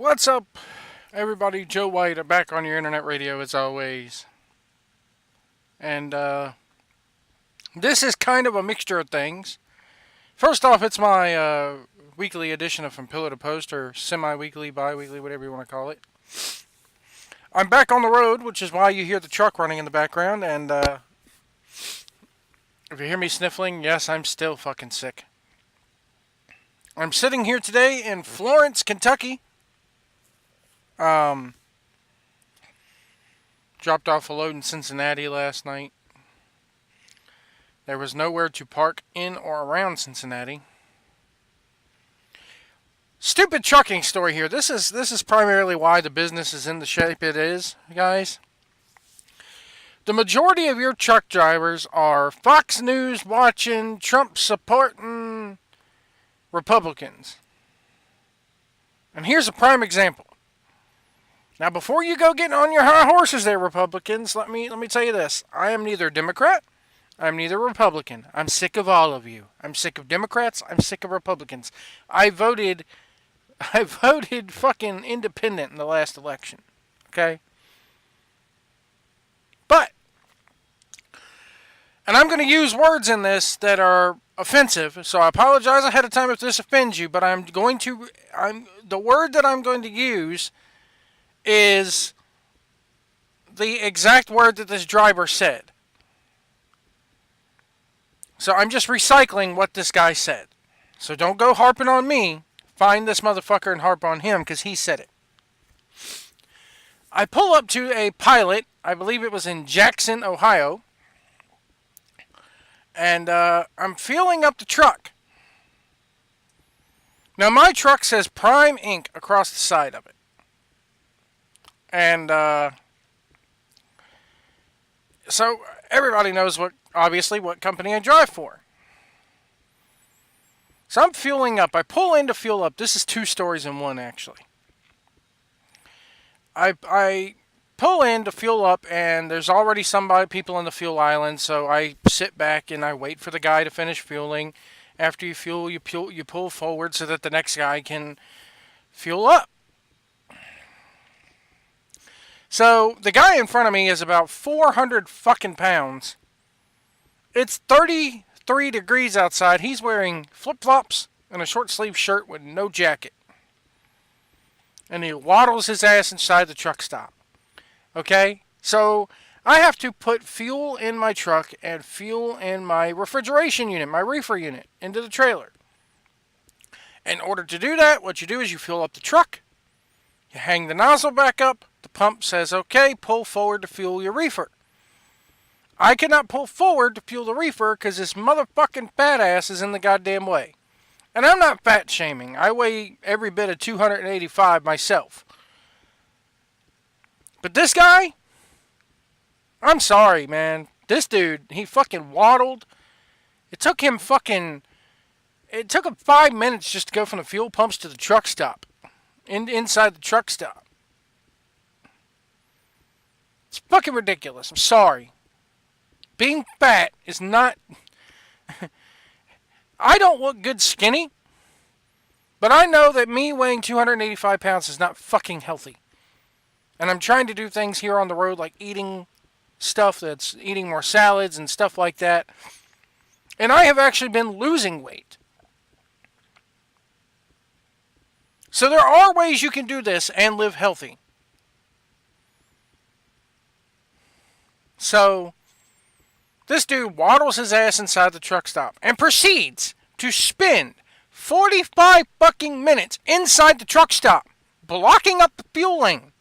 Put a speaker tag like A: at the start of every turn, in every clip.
A: What's up, everybody? Joe White, back on your internet radio as always. And this is kind of a mixture of things. First off, it's my weekly edition of From Pillar to Post, or semi-weekly, bi-weekly, whatever you want to call it. I'm back on the road, which is why you hear the truck running in the background. And if you hear me sniffling, yes, I'm still fucking sick. I'm sitting here today in Florence, Kentucky. Dropped off a load in Cincinnati last night. There was nowhere to park in or around Cincinnati. Stupid trucking story here. This is primarily why the business is in the shape it is, guys. The majority of your truck drivers are Fox News watching, Trump supporting Republicans. And here's a prime example. Now, before you go getting on your high horses there, Republicans, let me tell you this. I am neither Democrat, I'm neither Republican. I'm sick of all of you. I'm sick of Democrats, I'm sick of Republicans. I voted fucking independent in the last election. Okay? But, and I'm going to use words in this that are offensive, so I apologize ahead of time if this offends you, but the word that I'm going to use is the exact word that this driver said. So I'm just recycling what this guy said. So don't go harping on me. Find this motherfucker and harp on him because he said it. I pull up to a pilot. I believe it was in Jackson, Ohio. And I'm fueling up the truck. Now my truck says Prime Inc. across the side of it. And so everybody knows what company I drive for. So I'm fueling up. I pull in to fuel up. This is two stories in one, actually. I pull in to fuel up, and there's already people in the fuel island. So I sit back and I wait for the guy to finish fueling. After you fuel, you pull forward so that the next guy can fuel up. So, the guy in front of me is about 400 fucking pounds. It's 33 degrees outside. He's wearing flip-flops and a short-sleeve shirt with no jacket. And he waddles his ass inside the truck stop. Okay? So, I have to put fuel in my truck and fuel in my refrigeration unit, my reefer unit, into the trailer. In order to do that, what you do is you fuel up the truck. You hang the nozzle back up. The pump says, okay, pull forward to fuel your reefer. I cannot pull forward to fuel the reefer because this motherfucking fat ass is in the goddamn way. And I'm not fat shaming. I weigh every bit of 285 myself. But this guy, I'm sorry, man. This dude, he fucking waddled. It took him 5 minutes just to go from the fuel pumps to the truck stop. Inside the truck stop. It's fucking ridiculous. I'm sorry. Being fat is not... I don't look good skinny. But I know that me weighing 285 pounds is not fucking healthy. And I'm trying to do things here on the road like eating more salads and stuff like that. And I have actually been losing weight. So there are ways you can do this and live healthy. So, this dude waddles his ass inside the truck stop and proceeds to spend 45 fucking minutes inside the truck stop, blocking up the fuel lane.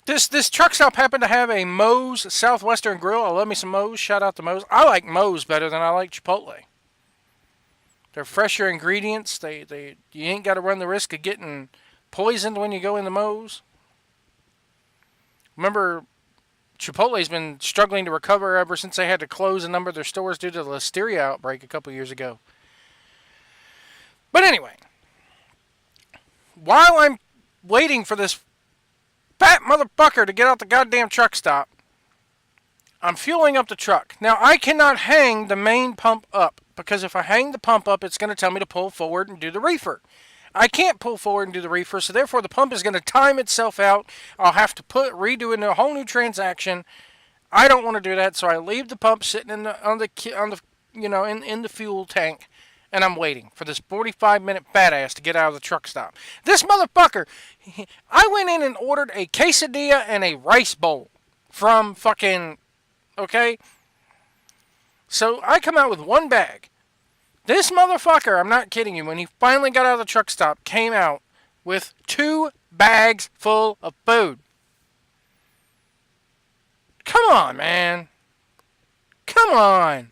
A: This truck stop happened to have a Moe's Southwestern Grill. I love me some Moe's. Shout out to Moe's. I like Moe's better than I like Chipotle. They're fresher ingredients. You ain't got to run the risk of getting poisoned when you go in the Moe's. Remember, Chipotle's been struggling to recover ever since they had to close a number of their stores due to the Listeria outbreak a couple years ago. But anyway, while I'm waiting for this fat motherfucker to get out the goddamn truck stop, I'm fueling up the truck. Now, I cannot hang the main pump up because if I hang the pump up, it's going to tell me to pull forward and do the reefer. I can't pull forward and do the reefer, so therefore the pump is going to time itself out. I'll have to redo a whole new transaction. I don't want to do that, so I leave the pump sitting in the fuel tank, and I'm waiting for this 45-minute badass to get out of the truck stop. This motherfucker, I went in and ordered a quesadilla and a rice bowl from fucking, okay? So I come out with one bag. This motherfucker, I'm not kidding you, when he finally got out of the truck stop, came out with 2 bags full of food. Come on, man. Come on.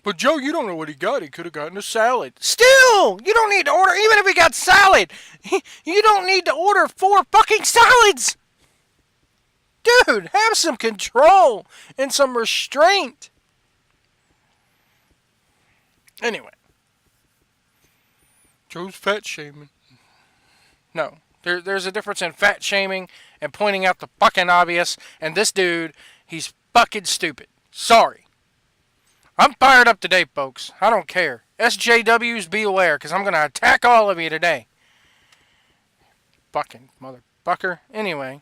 A: But Joe, you don't know what he got. He could have gotten a salad. Still, you don't need to order, even if he got salad, you don't need to order 4 fucking salads. Dude, have some control and some restraint. Anyway. Joe's fat shaming. No. There's a difference in fat shaming and pointing out the fucking obvious. And this dude, he's fucking stupid. Sorry. I'm fired up today, folks. I don't care. SJWs, be aware, because I'm going to attack all of you today. Fucking motherfucker. Anyway.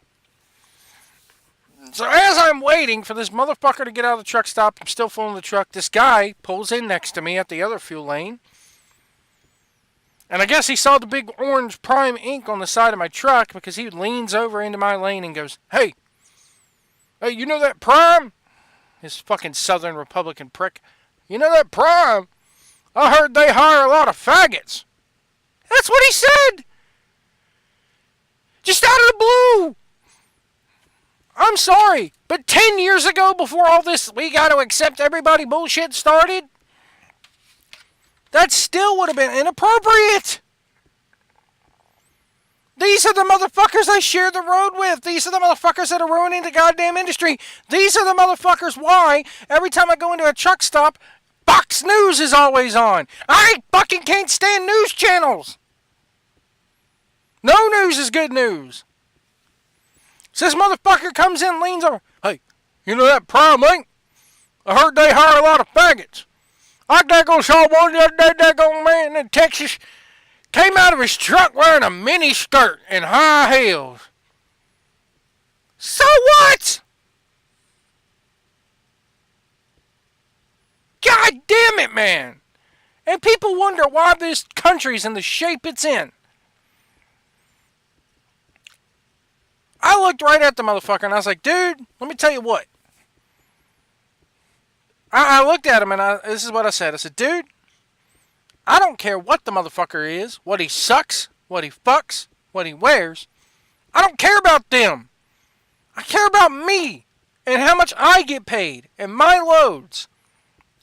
A: So as I'm waiting for this motherfucker to get out of the truck stop, I'm still filling the truck. This guy pulls in next to me at the other fuel lane. And I guess he saw the big orange Prime ink on the side of my truck because he leans over into my lane and goes, Hey, you know that Prime? His fucking Southern Republican prick. You know that Prime? I heard they hire a lot of faggots. That's what he said. Just out of the blue. I'm sorry, but 10 years ago, before all this we got to accept everybody bullshit started, that still would have been inappropriate. These are the motherfuckers I share the road with. These are the motherfuckers that are ruining the goddamn industry. These are the motherfuckers why every time I go into a truck stop, Fox News is always on. I fucking can't stand news channels. No news is good news. So this motherfucker comes in, leans over. Hey, you know that Prime Link? I heard they hire a lot of faggots. I daggone saw one the other day, daggone man in Texas came out of his truck wearing a mini skirt and high heels. So what? God damn it, man. And people wonder why this country's in the shape it's in. I looked right at the motherfucker and I was like, dude, let me tell you what. I looked at him and this is what I said. I said, dude, I don't care what the motherfucker is, what he sucks, what he fucks, what he wears. I don't care about them. I care about me and how much I get paid and my loads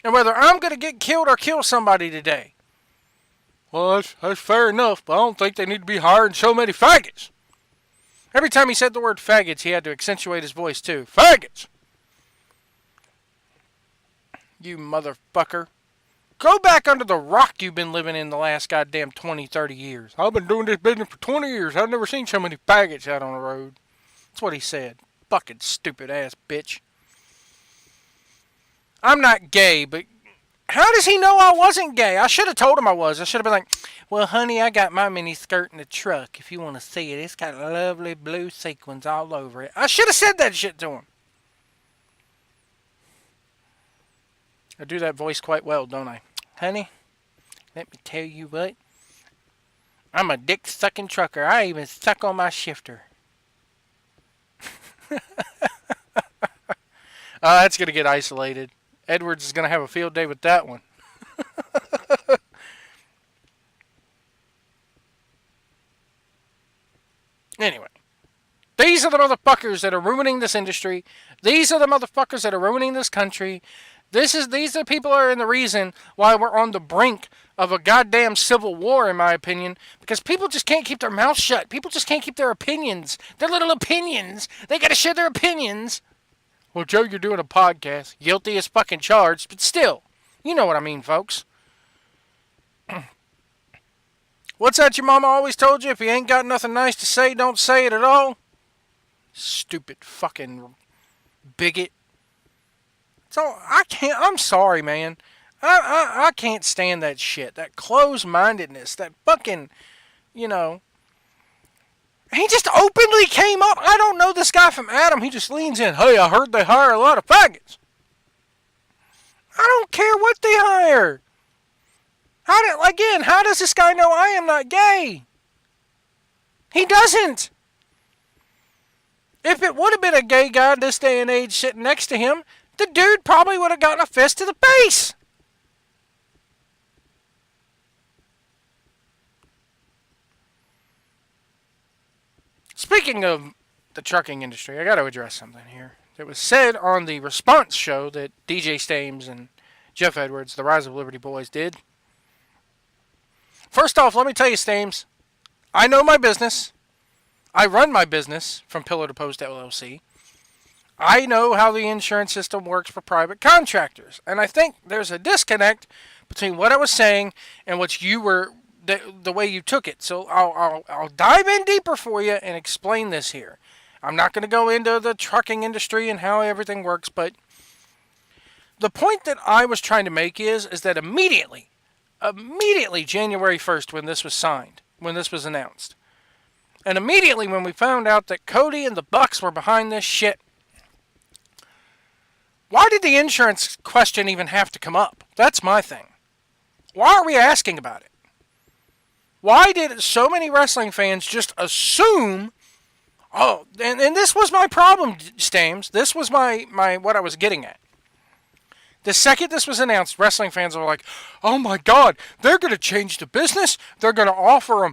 A: and whether I'm going to get killed or kill somebody today. Well, that's fair enough, but I don't think they need to be hiring so many faggots. Every time he said the word faggots, he had to accentuate his voice too. Faggots! You motherfucker. Go back under the rock you've been living in the last goddamn 20, 30 years. I've been doing this business for 20 years. I've never seen so many faggots out on the road. That's what he said. Fucking stupid ass bitch. I'm not gay, but how does he know I wasn't gay? I should have told him I was. I should have been like, well, honey, I got my mini skirt in the truck. If you want to see it, it's got lovely blue sequins all over it. I should have said that shit to him. I do that voice quite well, don't I? Honey, let me tell you what. I'm a dick-sucking trucker. I even suck on my shifter. That's going to get isolated. Edwards is going to have a field day with that one. Anyway. These are the motherfuckers that are ruining this industry. These are the motherfuckers that are ruining this country. These are the people that are in the reason why we're on the brink of a goddamn civil war, in my opinion. Because people just can't keep their mouths shut. People just can't keep their opinions. Their little opinions. They gotta share their opinions. Well, Joe, you're doing a podcast. Guilty as fucking charged. But still, you know what I mean, folks. What's that your mama always told you? If you ain't got nothing nice to say, don't say it at all. Stupid fucking bigot. So I can't. I'm sorry, man. I can't stand that shit. That closed-mindedness. That fucking, you know. He just openly came up. I don't know this guy from Adam. He just leans in. Hey, I heard they hire a lot of faggots. I don't care what they hire. How does this guy know I am not gay? He doesn't. If it would have been a gay guy this day and age sitting next to him, the dude probably would have gotten a fist to the face. Speaking of the trucking industry, I got to address something here. It was said on the response show that DJ Stames and Jeff Edwards, the Rise of Liberty Boys, did. First off, let me tell you, Stames, I know my business. I run my business from Pillar to Post LLC. I know how the insurance system works for private contractors. And I think there's a disconnect between what I was saying and what you were, the way you took it. So I'll dive in deeper for you and explain this here. I'm not going to go into the trucking industry and how everything works, but the point that I was trying to make is that immediately January 1st when this was signed, when this was announced, and immediately when we found out that Cody and the Bucks were behind this shit, why did the insurance question even have to come up? That's my thing. Why are we asking about it? Why did so many wrestling fans just assume, oh, and this was my problem, Stames. This was my what I was getting at. The second this was announced, wrestling fans were like, "Oh my God, they're going to change the business. They're going to offer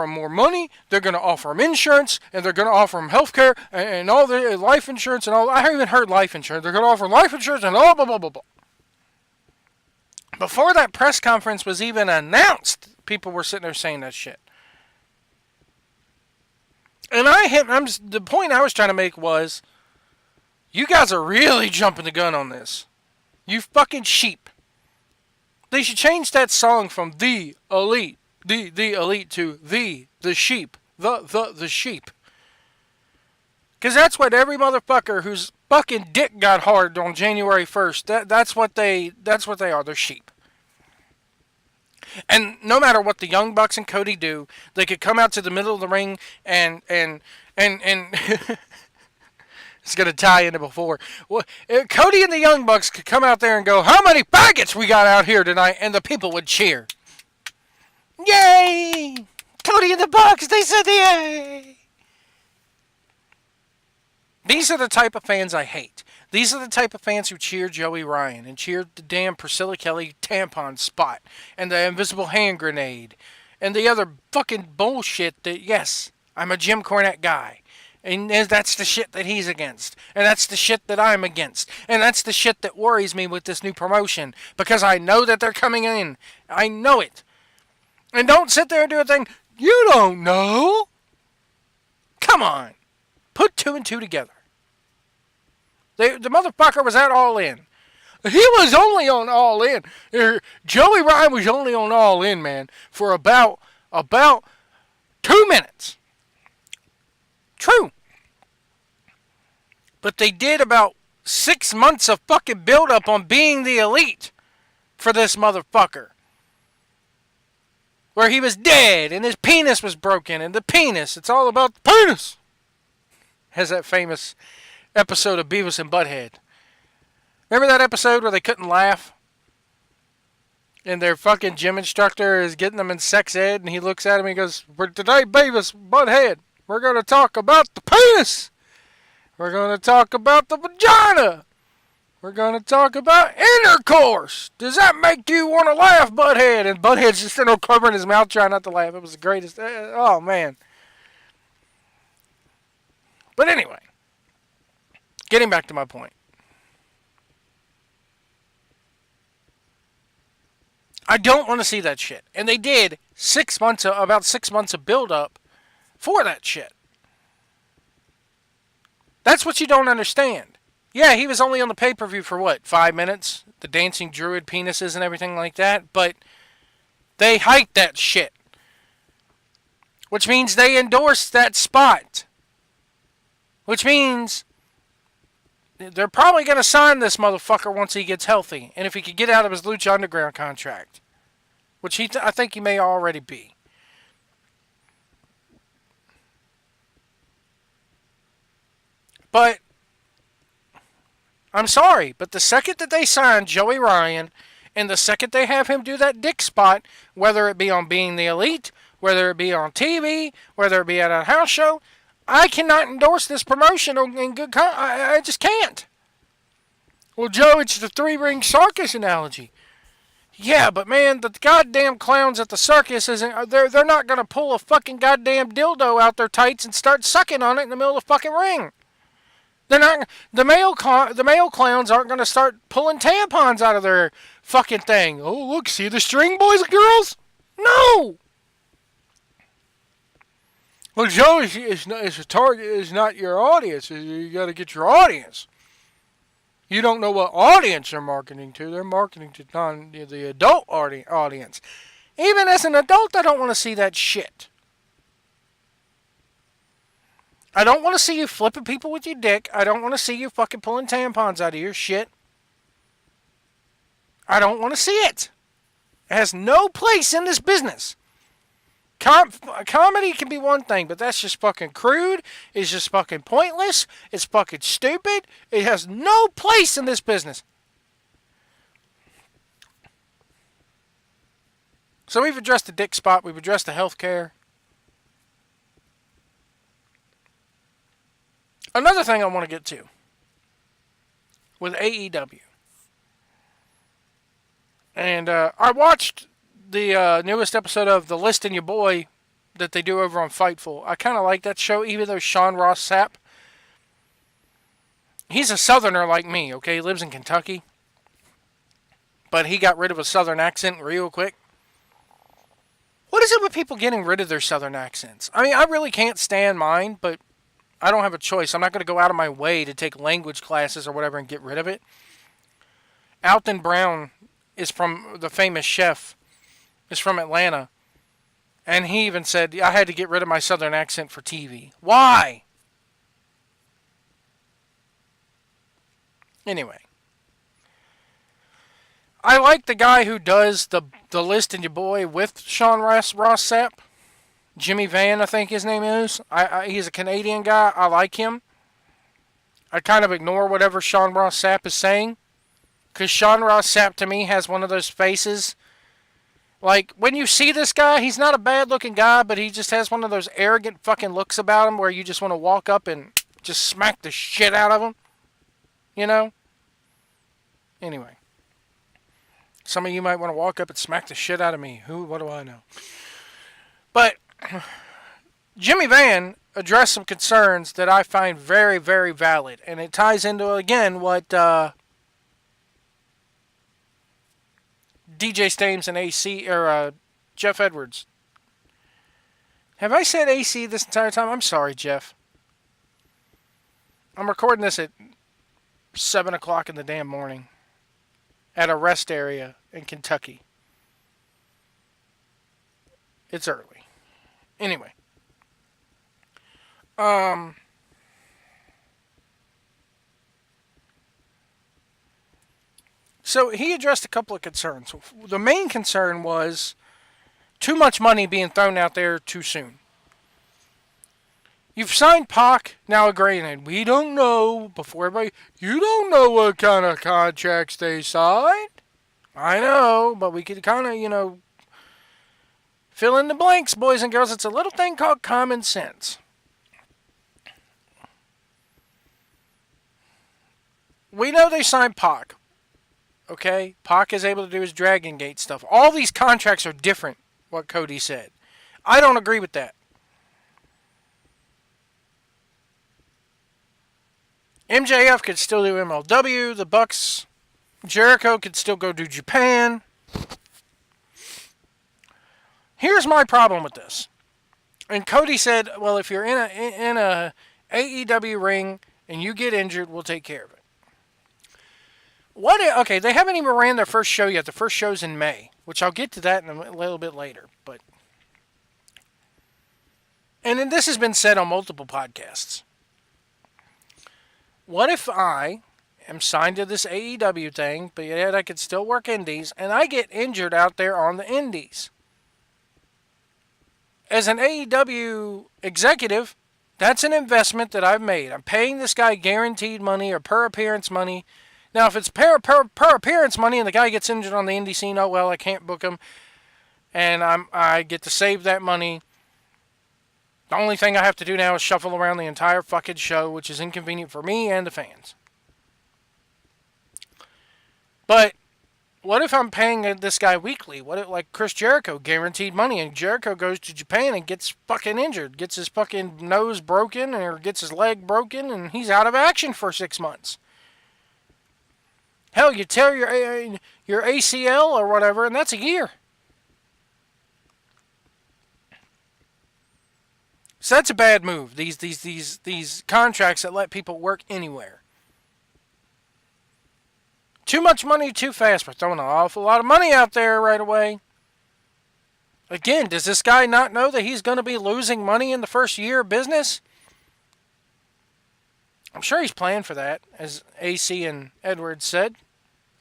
A: them more money. They're going to offer them insurance, and they're going to offer them health care and all the life insurance and all." I haven't even heard life insurance. They're going to offer them life insurance and all blah blah blah blah. Before that press conference was even announced, people were sitting there saying that shit. And the point I was trying to make was, you guys are really jumping the gun on this. You fucking sheep. They should change that song from the elite, the elite to the sheep, the sheep. Because that's what every motherfucker whose fucking dick got hard on January 1st, that's what they are. They're sheep. And no matter what the Young Bucks and Cody do, they could come out to the middle of the ring and it's going to tie into before. Well, Cody and the Young Bucks could come out there and go, "How many faggots we got out here tonight?" And the people would cheer. Yay! Cody and the Bucks, they said yay! These are the type of fans I hate. These are the type of fans who cheer Joey Ryan and cheered the damn Priscilla Kelly tampon spot and the invisible hand grenade and the other fucking bullshit that, yes, I'm a Jim Cornette guy. And that's the shit that he's against. And that's the shit that I'm against. And that's the shit that worries me with this new promotion. Because I know that they're coming in. I know it. And don't sit there and do a thing. You don't know. Come on. Put two and two together. The motherfucker was at All In. He was only on All In. Joey Ryan was only on All In, man, for about 2 minutes. True. But they did about 6 months of fucking build-up on being the elite for this motherfucker. Where he was dead and his penis was broken. And the penis, it's all about the penis. Has that famous episode of Beavis and Butthead. Remember that episode where they couldn't laugh? And their fucking gym instructor is getting them in sex ed. And he looks at him and he goes, "Today, Beavis, Butthead, we're going to talk about the penis. We're going to talk about the vagina. We're going to talk about intercourse. Does that make you want to laugh, Butthead?" And Butthead's just sitting there covering his mouth trying not to laugh. It was the greatest. Oh, man. But anyway, getting back to my point. I don't want to see that shit. And they did about 6 months of build-up for that shit. That's what you don't understand. Yeah, he was only on the pay-per-view for what, 5 minutes? The dancing druid penises and everything like that. But they hyped that shit. Which means they endorsed that spot. Which means they're probably going to sign this motherfucker once he gets healthy, and if he could get out of his Lucha Underground contract, which I think he may already be. But I'm sorry, but the second that they sign Joey Ryan, and the second they have him do that dick spot, whether it be on Being the Elite, whether it be on TV, whether it be at a house show, I cannot endorse this promotion in good I just can't. Well, Joe, it's the three-ring circus analogy. Yeah, but man, the goddamn clowns at the circus isn't. They're not gonna pull a fucking goddamn dildo out their tights and start sucking on it in the middle of the fucking ring. They're not. The male clowns aren't gonna start pulling tampons out of their fucking thing. Oh, look, see the string, boys and girls? No. Well, Joe, it's a target. It's not your audience. You got to get your audience. You don't know what audience they're marketing to. They're marketing to the adult audience. Even as an adult, I don't want to see that shit. I don't want to see you flipping people with your dick. I don't want to see you fucking pulling tampons out of your shit. I don't want to see it. It has no place in this business. Comedy can be one thing, but that's just fucking crude. It's just fucking pointless. It's fucking stupid. It has no place in this business. So we've addressed the dick spot. We've addressed the healthcare. Another thing I want to get to with AEW. And I watched the newest episode of The List and Your Boy that they do over on Fightful. I kind of like that show, even though Sean Ross Sapp, he's a southerner like me, okay? He lives in Kentucky. But he got rid of a southern accent real quick. What is it with people getting rid of their southern accents? I mean, I really can't stand mine, but I don't have a choice. I'm not going to go out of my way to take language classes or whatever and get rid of it. Alton Brown is from the famous chef. Is from Atlanta. And he even said, I had to get rid of my southern accent for TV. Why? Anyway. I like the guy who does the List and Your Boy with Sean Ross Sapp. Jimmy Van, I think his name is. He's a Canadian guy. I like him. I kind of ignore whatever Sean Ross Sapp is saying. Because Sean Ross Sapp, to me, has one of those faces. Like, when you see this guy, he's not a bad-looking guy, but he just has one of those arrogant fucking looks about him where you just want to walk up and just smack the shit out of him. You know? Anyway. Some of you might want to walk up and smack the shit out of me. What do I know? But Jimmy Van addressed some concerns that I find very, very valid. And it ties into, again, what DJ Stames and AC, or Jeff Edwards. Have I said AC this entire time? I'm sorry, Jeff. I'm recording this at 7 o'clock in the damn morning at a rest area in Kentucky. It's early. Anyway. So he addressed a couple of concerns. The main concern was too much money being thrown out there too soon. You've signed Pac. Now, granted, we don't know, before everybody, you don't know what kind of contracts they signed. I know, but we could kind of, fill in the blanks, boys and girls. It's a little thing called common sense. We know they signed Pac. Okay? Pac is able to do his Dragon Gate stuff. All these contracts are different, what Cody said. I don't agree with that. MJF could still do MLW. The Bucks, Jericho could still go do Japan. Here's my problem with this. And Cody said, well, if you're in a AEW ring and you get injured, we'll take care of it. Okay, they haven't even ran their first show yet. The first show's in May, which I'll get to that in a little bit later. And then this has been said on multiple podcasts. What if I am signed to this AEW thing, but yet I could still work indies, and I get injured out there on the indies. As an AEW executive, that's an investment that I've made. I'm paying this guy guaranteed money or per appearance money. Now, if it's per appearance money and the guy gets injured on the indie scene, oh well, I can't book him, and I get to save that money. The only thing I have to do now is shuffle around the entire fucking show, which is inconvenient for me and the fans. But what if I'm paying this guy weekly? What if, like Chris Jericho, guaranteed money, and Jericho goes to Japan and gets fucking injured, gets his fucking nose broken or gets his leg broken, and he's out of action for 6 months. Hell, you tear your ACL or whatever, and that's a year. So that's a bad move. These contracts that let people work anywhere. Too much money too fast. We're throwing an awful lot of money out there right away. Again, does this guy not know that he's going to be losing money in the first year of business? I'm sure he's playing for that, as AC and Edwards said.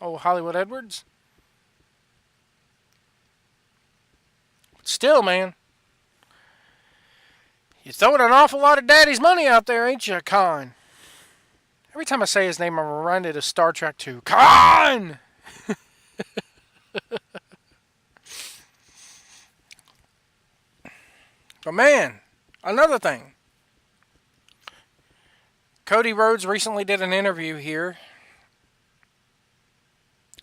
A: Oh, Hollywood Edwards. But still, man. You're throwing an awful lot of daddy's money out there, ain't you, Khan? Every time I say his name, I'm reminded of Star Trek 2. Khan! But man, another thing. Cody Rhodes recently did an interview here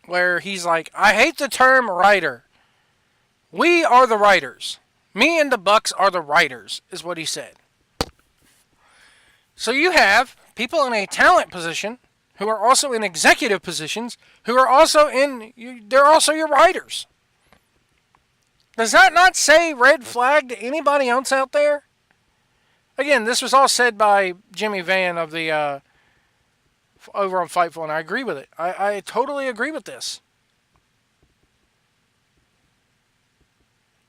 A: where he's like, I hate the term writer. We are the writers. Me and the Bucks are the writers, is what he said. So you have people in a talent position who are also in executive positions who are also they're also your writers. Does that not say red flag to anybody else out there? Again, this was all said by Jimmy Van of the over on Fightful, and I agree with it. I totally agree with this.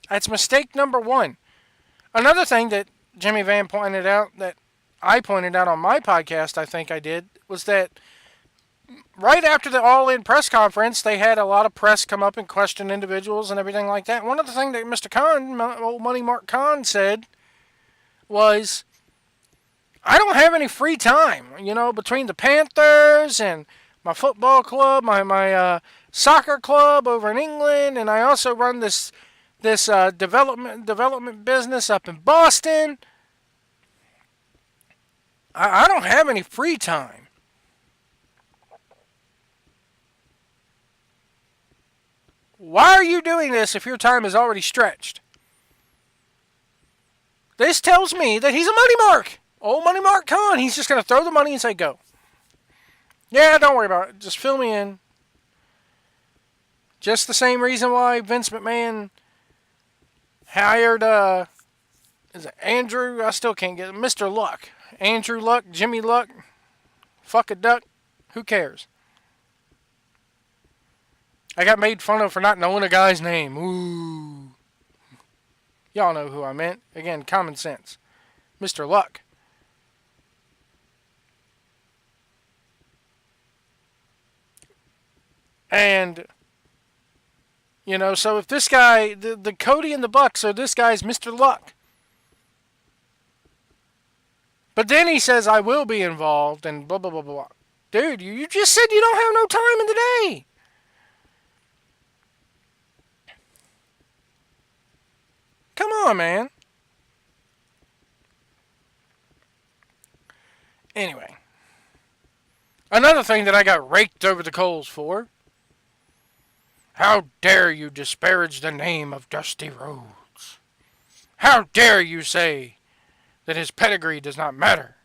A: That's mistake number one. Another thing that Jimmy Van pointed out, that I pointed out on my podcast, I think I did, was that right after the All-In press conference, they had a lot of press come up and question individuals and everything like that. One of the things that Mr. Khan, old Money Mark Khan, said was, I don't have any free time, between the Panthers and my football club, my soccer club over in England, and I also run this development business up in Boston. I don't have any free time. Why are you doing this if your time is already stretched? This tells me that he's a money mark. Old Money Mark Khan. He's just going to throw the money and say, go. Yeah, don't worry about it. Just fill me in. Just the same reason why Vince McMahon hired, is it Andrew? I still can't get it. Mr. Luck. Andrew Luck, Jimmy Luck, fuck a duck. Who cares? I got made fun of for not knowing a guy's name. Ooh. Y'all know who I meant. Again, common sense. Mr. Luck. And, so if this guy, the Cody and the Bucks are this guy's Mr. Luck. But then he says, I will be involved and blah, blah, blah, blah. Dude, you just said you don't have no time in the day. Come on, man. Anyway. Another thing that I got raked over the coals for. How dare you disparage the name of Dusty Rhodes? How dare you say that his pedigree does not matter?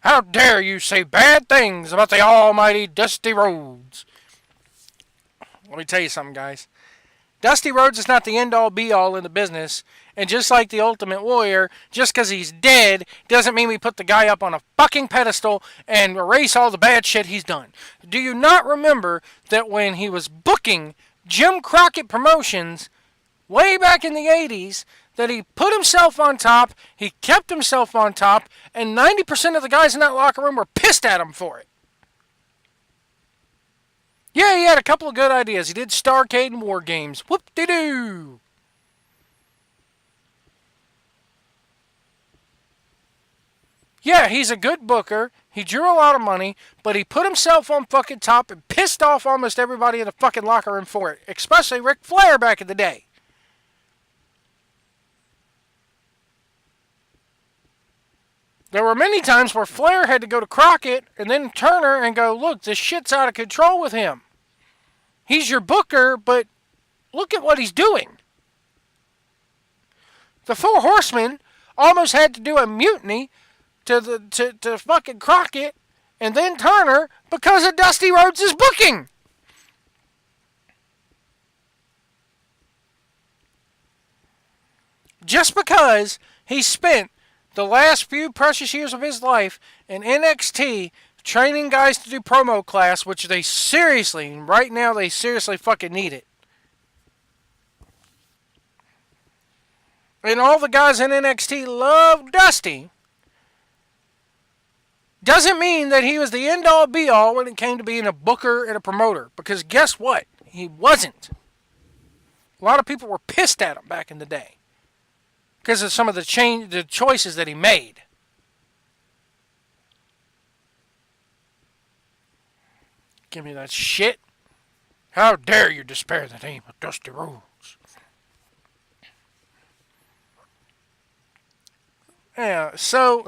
A: How dare you say bad things about the almighty Dusty Rhodes? Let me tell you something, guys. Dusty Rhodes is not the end-all, be-all in the business. And just like the Ultimate Warrior, just because he's dead doesn't mean we put the guy up on a fucking pedestal and erase all the bad shit he's done. Do you not remember that when he was booking Jim Crockett Promotions way back in the 80s, that he put himself on top, he kept himself on top, and 90% of the guys in that locker room were pissed at him for it? Yeah, he had a couple of good ideas. He did Starcade and War Games. Whoop-de-doo! Yeah, he's a good booker. He drew a lot of money, but he put himself on fucking top and pissed off almost everybody in the fucking locker room for it, especially Ric Flair back in the day. There were many times where Flair had to go to Crockett and then Turner and go, look, this shit's out of control with him. He's your booker, but look at what he's doing. The Four Horsemen almost had to do a mutiny to fucking Crockett and then Turner because of Dusty Rhodes' booking. Just because he spent the last few precious years of his life in NXT training guys to do promo class, which they seriously, right now, they seriously fucking need it. And all the guys in NXT love Dusty. Doesn't mean that he was the end-all be-all when it came to being a booker and a promoter. Because guess what? He wasn't. A lot of people were pissed at him back in the day because of some of the choices that he made. Give me that shit. How dare you despair the name of Dusty Rhodes? Yeah, so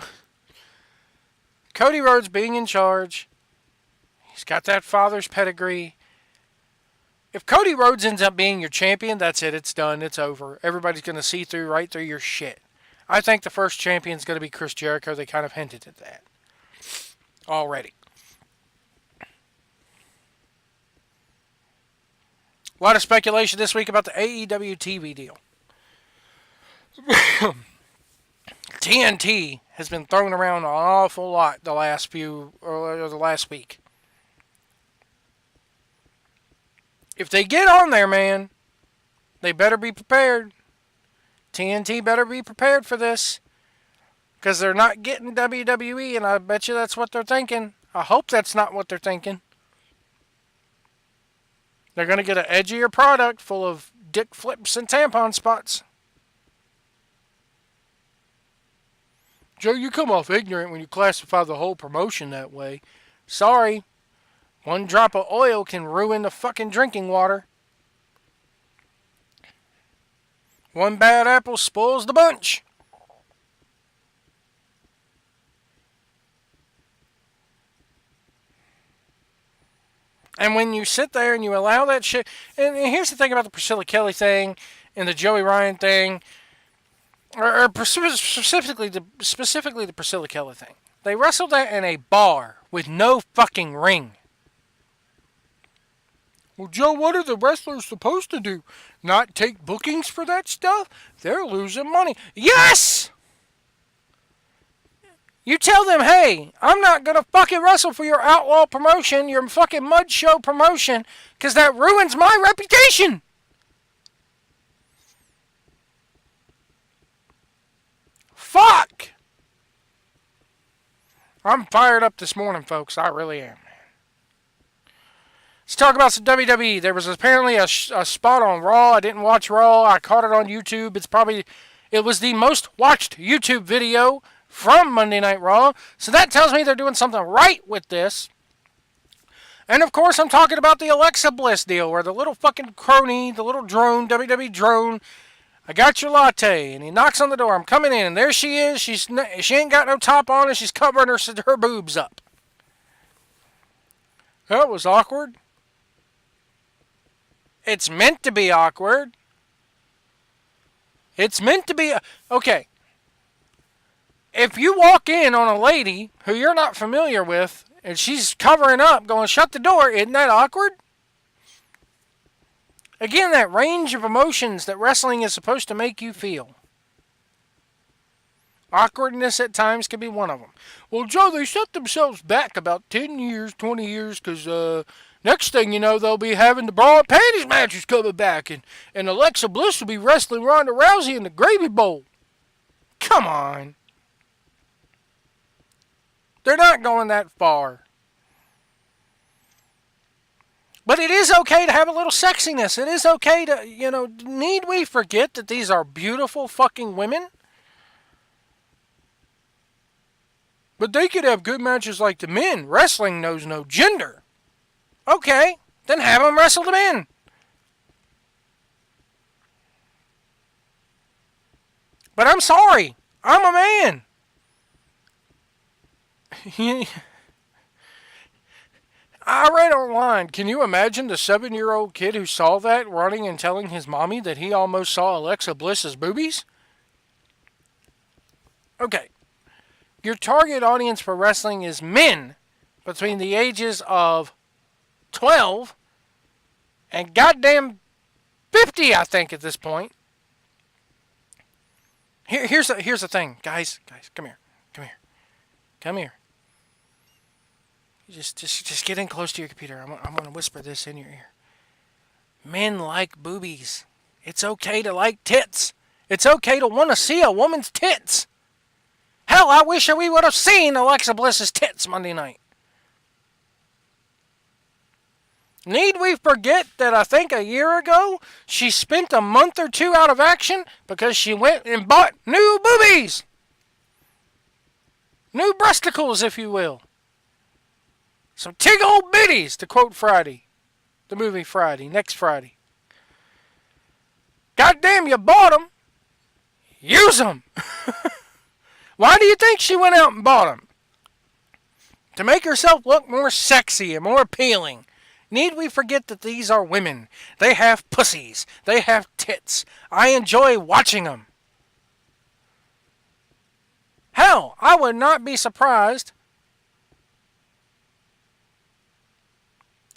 A: Cody Rhodes being in charge, he's got that father's pedigree. If Cody Rhodes ends up being your champion, that's it. It's done. It's over. Everybody's going to see right through your shit. I think the first champion's going to be Chris Jericho. They kind of hinted at that already. A lot of speculation this week about the AEW TV deal. TNT has been thrown around an awful lot the last week. If they get on there, man, they better be prepared. TNT better be prepared for this. Because they're not getting WWE, and I bet you that's what they're thinking. I hope that's not what they're thinking. They're going to get an edgier product full of dick flips and tampon spots. Joe, you come off ignorant when you classify the whole promotion that way. Sorry. One drop of oil can ruin the fucking drinking water. One bad apple spoils the bunch. And when you sit there and you allow that shit... And here's the thing about the Priscilla Kelly thing and the Joey Ryan thing, or specifically the Priscilla Kelly thing. They wrestled that in a bar with no fucking ring. Well, Joe, what are the wrestlers supposed to do? Not take bookings for that stuff? They're losing money. Yes! You tell them, hey, I'm not going to fucking wrestle for your outlaw promotion, your fucking mud show promotion, because that ruins my reputation. Fuck! I'm fired up this morning, folks. I really am. Let's talk about some WWE. There was apparently a spot on Raw. I didn't watch Raw. I caught it on YouTube. It was the most watched YouTube video from Monday Night Raw. So that tells me they're doing something right with this. And of course, I'm talking about the Alexa Bliss deal, where the little fucking crony, the little drone, WWE drone, I got your latte, and he knocks on the door. I'm coming in, and there she is. She ain't got no top on, and she's covering her boobs up. That was awkward. It's meant to be awkward. It's meant to be... Okay. If you walk in on a lady who you're not familiar with, and she's covering up, going, shut the door, isn't that awkward? Again, that range of emotions that wrestling is supposed to make you feel. Awkwardness at times can be one of them. Well, Joe, they set themselves back about 10 years, 20 years, because next thing you know, they'll be having the bra and panties matches coming back, and Alexa Bliss will be wrestling Ronda Rousey in the Gravy Bowl. Come on. They're not going that far. But it is okay to have a little sexiness. It is okay to, need we forget that these are beautiful fucking women? But they could have good matches like the men. Wrestling knows no gender. Okay, then have them wrestle the men. But I'm sorry. I'm a man. I read online. Can you imagine the 7-year-old kid who saw that running and telling his mommy that he almost saw Alexa Bliss's boobies? Okay. Your target audience for wrestling is men between the ages of 12 and goddamn 50, I think, at this point. Here's the thing, guys, come here. Just get in close to your computer. I'm going to whisper this in your ear. Men like boobies. It's okay to like tits. It's okay to want to see a woman's tits. Hell, I wish we would have seen Alexa Bliss's tits Monday night. Need we forget that I think a year ago she spent a month or two out of action because she went and bought new boobies? New breasticles, if you will. Some tig old bitties, to quote Friday. The movie Friday, next Friday. Goddamn, you bought them. Use them. Why do you think she went out and bought them? To make herself look more sexy and more appealing. Need we forget that these are women? They have pussies. They have tits. I enjoy watching them. Hell, I would not be surprised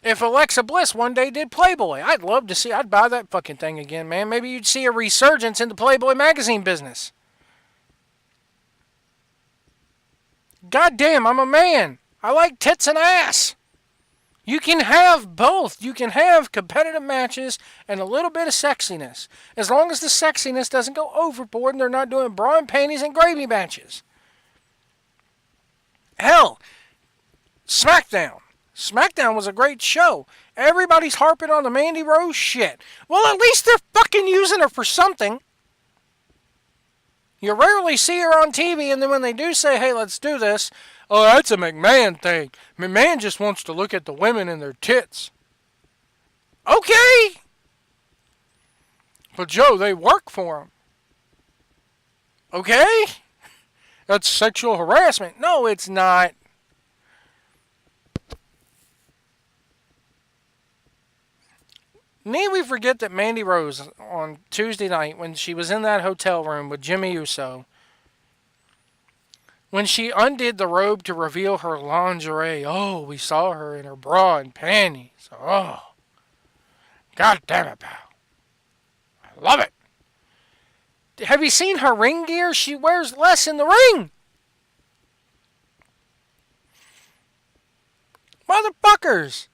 A: if Alexa Bliss one day did Playboy. I'd love to see. I'd buy that fucking thing again, man. Maybe you'd see a resurgence in the Playboy magazine business. Goddamn, I'm a man. I like tits and ass. You can have both. You can have competitive matches and a little bit of sexiness. As long as the sexiness doesn't go overboard and they're not doing bra and panties and gravy matches. Hell, SmackDown. SmackDown was a great show. Everybody's harping on the Mandy Rose shit. Well, at least they're fucking using her for something. You rarely see her on TV, and then when they do say, hey, let's do this, oh, that's a McMahon thing. McMahon just wants to look at the women and their tits. Okay. But, Joe, they work for him. Okay? That's sexual harassment. No, it's not. Need we forget that Mandy Rose on Tuesday night when she was in that hotel room with Jimmy Uso, when she undid the robe to reveal her lingerie, oh, we saw her in her bra and panties. Oh, God damn it, pal. I love it. Have you seen her ring gear? She wears less in the ring. Motherfuckers.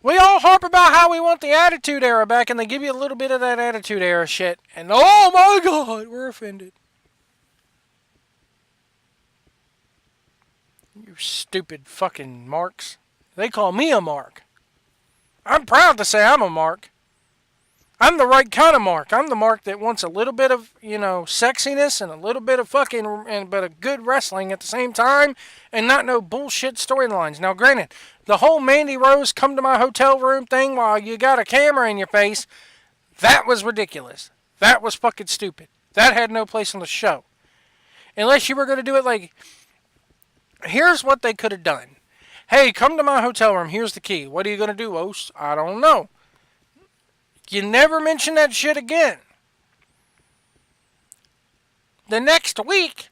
A: We all harp about how we want the Attitude Era back, and they give you a little bit of that Attitude Era shit. And oh my God, we're offended. You stupid fucking marks. They call me a mark. I'm proud to say I'm a mark. I'm the right kind of mark. I'm the mark that wants a little bit of, sexiness and a little bit of but a good wrestling at the same time and not no bullshit storylines. Now, granted, the whole Mandy Rose come to my hotel room thing while you got a camera in your face, that was ridiculous. That was fucking stupid. That had no place on the show. Unless you were going to do it like, here's what they could have done. Hey, come to my hotel room. Here's the key. What are you going to do, Os? I don't know. You never mention that shit again. The next week,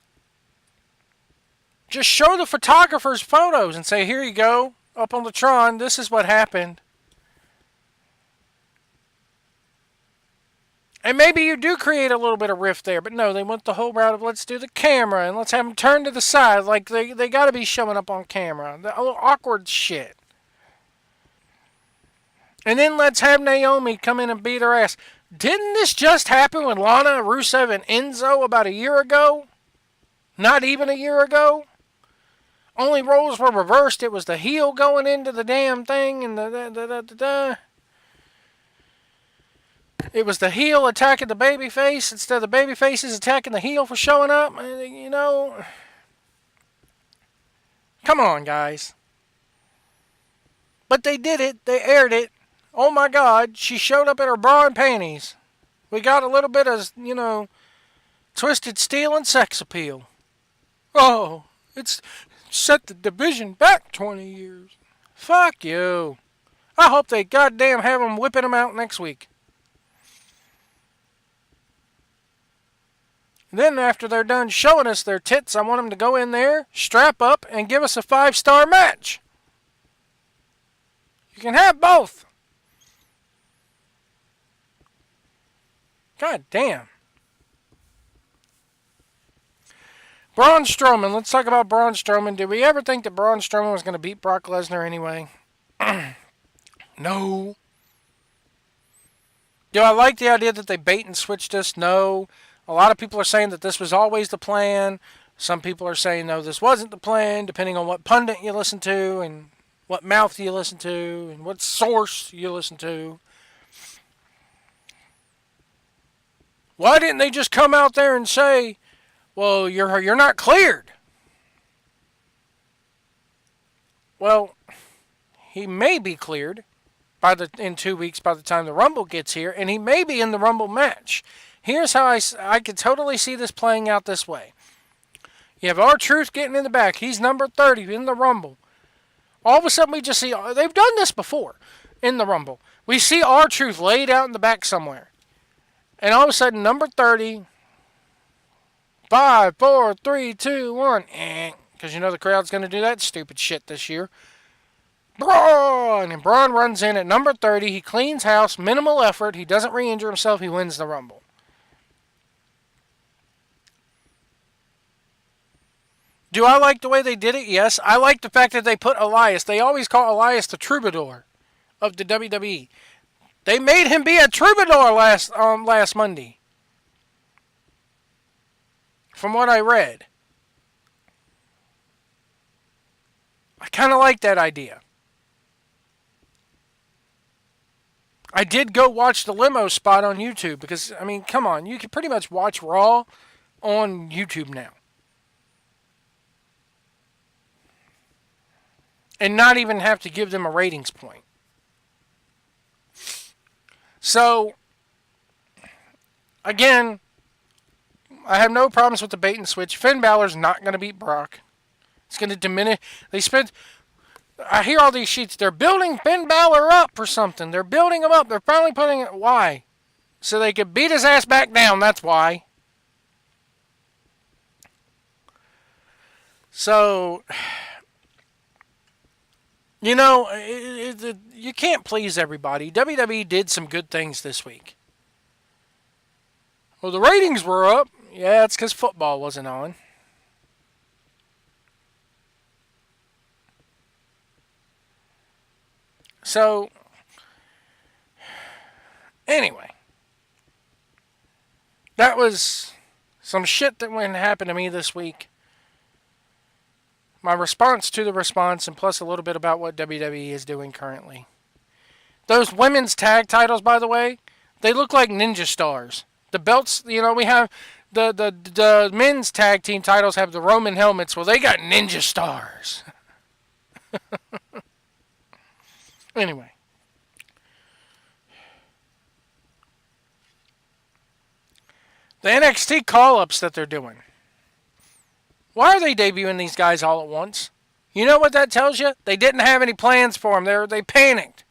A: just show the photographers photos and say, here you go, up on the Tron, this is what happened. And maybe you do create a little bit of rift there, but no, they went the whole route of let's do the camera and let's have them turn to the side like they got to be showing up on camera. The little awkward shit. And then let's have Naomi come in and beat her ass. Didn't this just happen with Lana, Rusev, and Enzo about a year ago? Not even a year ago? Only roles were reversed. It was the heel going into the damn thing, and it was the heel attacking the babyface instead of the babyfaces attacking the heel for showing up. You know, come on, guys. But they did it. They aired it. Oh my God, she showed up in her bra and panties. We got a little bit of, twisted steel and sex appeal. Oh, it's set the division back 20 years. Fuck you. I hope they goddamn have them whipping them out next week. Then after they're done showing us their tits, I want them to go in there, strap up, and give us a 5-star match. You can have both. God damn. Braun Strowman. Let's talk about Braun Strowman. Did we ever think that Braun Strowman was going to beat Brock Lesnar anyway? No. Do I like the idea that they bait and switched us? No. A lot of people are saying that this was always the plan. Some people are saying, no, this wasn't the plan, depending on what pundit you listen to and what mouth you listen to and what source you listen to. Why didn't they just come out there and say, well, you're not cleared? Well, he may be cleared in 2 weeks by the time the Rumble gets here, and he may be in the Rumble match. Here's how I could totally see this playing out this way. You have R-Truth getting in the back. He's number 30 in the Rumble. All of a sudden we just see, they've done this before in the Rumble. We see R-Truth laid out in the back somewhere. And all of a sudden, number 30, 5, 4, 3, 2, 1, because the crowd's going to do that stupid shit this year. Braun! And Braun runs in at number 30. He cleans house, minimal effort. He doesn't re-injure himself. He wins the Rumble. Do I like the way they did it? Yes. I like the fact that they put Elias. They always call Elias the troubadour of the WWE. They made him be a troubadour last Monday. From what I read. I kind of like that idea. I did go watch the limo spot on YouTube because, come on. You can pretty much watch Raw on YouTube now. And not even have to give them a ratings point. So, again, I have no problems with the bait and switch. Finn Balor's not going to beat Brock. It's going to diminish. I hear all these sheets. They're building Finn Balor up for something. They're building him up. They're finally putting it. Why? So they could beat his ass back down. That's why. So, you can't please everybody. WWE did some good things this week. Well, the ratings were up. Yeah, it's because football wasn't on. So, anyway. That was some shit that went and happened to me this week. My response to the response, and plus a little bit about what WWE is doing currently. Those women's tag titles, by the way, they look like ninja stars. The belts, we have the men's tag team titles have the Roman helmets. Well, they got ninja stars. Anyway. The NXT call-ups that they're doing. Why are they debuting these guys all at once? You know what that tells you? They didn't have any plans for them. They panicked.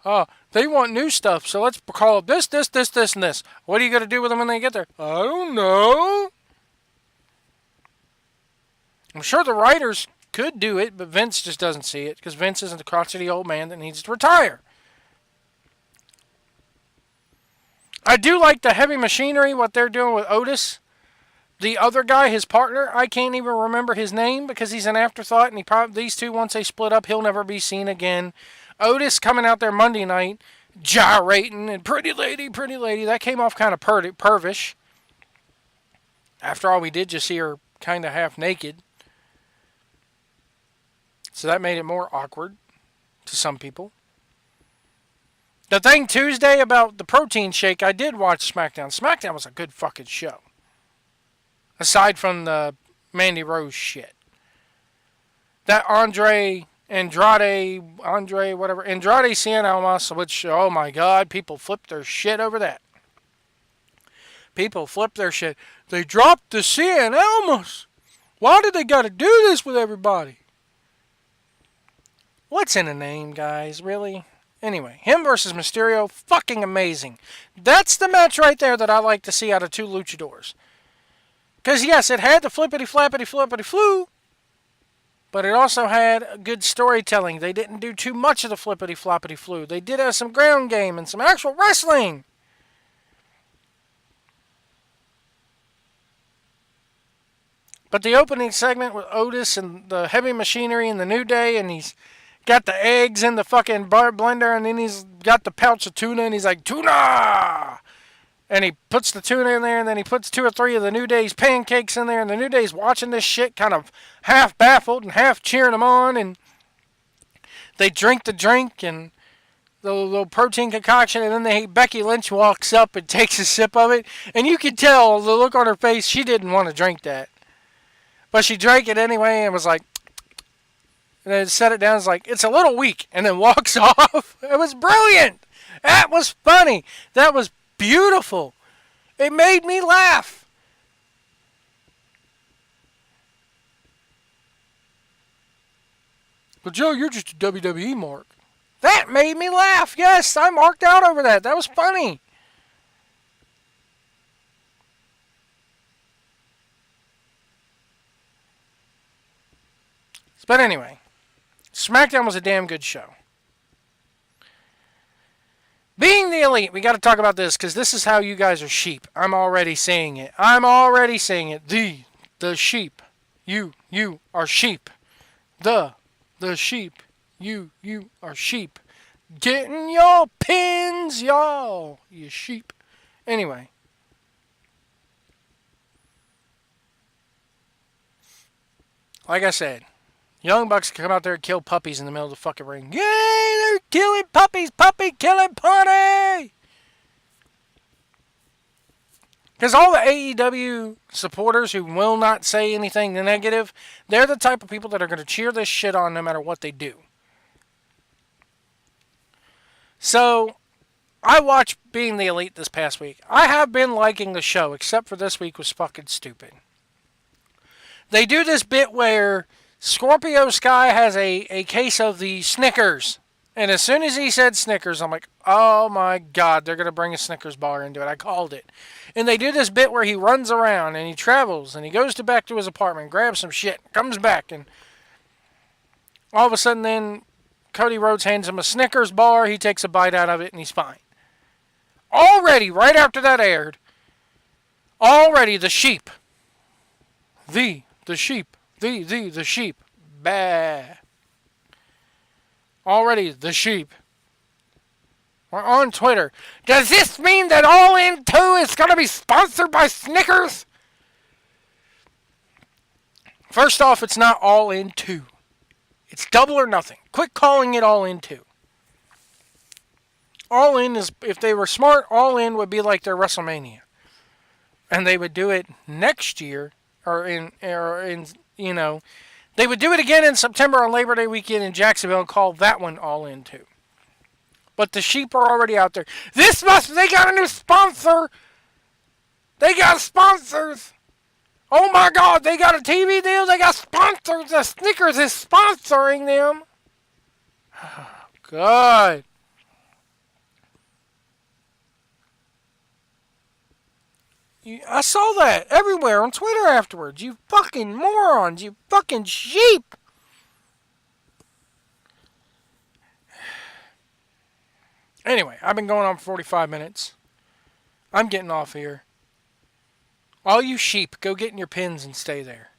A: They want new stuff, so let's call up this, and this. What are you going to do with them when they get there? I don't know. I'm sure the writers could do it, but Vince just doesn't see it, because Vince isn't the crotchety old man that needs to retire. I do like the heavy machinery, what they're doing with Otis. The other guy, his partner, I can't even remember his name because he's an afterthought, and these two, once they split up, he'll never be seen again. Otis coming out there Monday night, gyrating, and pretty lady, that came off kind of pervish. After all, we did just see her kind of half naked. So that made it more awkward to some people. The thing Tuesday about the protein shake, I did watch SmackDown. SmackDown was a good fucking show. Aside from the Mandy Rose shit. That Andrade Cien Almas, which, oh my God, people flipped their shit over that. People flipped their shit. They dropped the Cien Almas. Why did they gotta do this with everybody? What's in a name, guys? Really? Anyway, him versus Mysterio, fucking amazing. That's the match right there that I like to see out of two luchadors. Because, yes, it had the flippity-flappity-flippity-flu, but it also had good storytelling. They didn't do too much of the flippity-floppity-flu. They did have some ground game and some actual wrestling. But the opening segment with Otis and the heavy machinery and the New Day, and he's got the eggs in the fucking blender, and then he's got the pouch of tuna, and he's like, tuna! And he puts the tuna in there, and then he puts 2 or 3 of the New Day's pancakes in there, and the New Day's watching this shit kind of half baffled and half cheering him on, and they drink the drink, and the little protein concoction, and then Becky Lynch walks up and takes a sip of it, and you could tell the look on her face, she didn't want to drink that. But she drank it anyway and was like, and then set it down, it's like, it's a little weak, and then walks off. It was brilliant. That was funny. That was beautiful. It made me laugh. But Joe, you're just a WWE mark. That made me laugh. Yes, I marked out over that. That was funny. But anyway, SmackDown was a damn good show. Being the Elite, we got to talk about this because this is how you guys are sheep. I'm already saying it. The sheep. You are sheep. The sheep. You are sheep. Getting your pins, y'all. You sheep. Anyway. Like I said, Young Bucks can come out there and kill puppies in the middle of the fucking ring. Yay, they're killing puppies. Puppy killing party. Because all the AEW supporters who will not say anything negative, they're the type of people that are going to cheer this shit on no matter what they do. So, I watched Being the Elite this past week. I have been liking the show, except for this week was fucking stupid. They do this bit where Scorpio Sky has a case of the Snickers. And as soon as he said Snickers, I'm like, oh my God, they're going to bring a Snickers bar into it. I called it. And they do this bit where he runs around and he travels and he goes back to his apartment, grabs some shit, comes back, and all of a sudden then Cody Rhodes hands him a Snickers bar. He takes a bite out of it and he's fine. Already, right after that aired, the sheep. The sheep. The sheep. Bah. Already the sheep. We're on Twitter. Does this mean that All In 2 is going to be sponsored by Snickers? First off, it's not All In 2. It's Double or Nothing. Quit calling it All In 2. All In is, if they were smart, All In would be like their WrestleMania. And they would do it next year, they would do it again in September on Labor Day weekend in Jacksonville and call that one All In 2. But the sheep are already out there. They got a new sponsor. They got sponsors. Oh my God, they got a TV deal. They got sponsors. The Snickers is sponsoring them. Oh, God. I saw that everywhere on Twitter afterwards. You fucking morons. You fucking sheep. Anyway, I've been going on for 45 minutes. I'm getting off here. All you sheep, go get in your pens and stay there.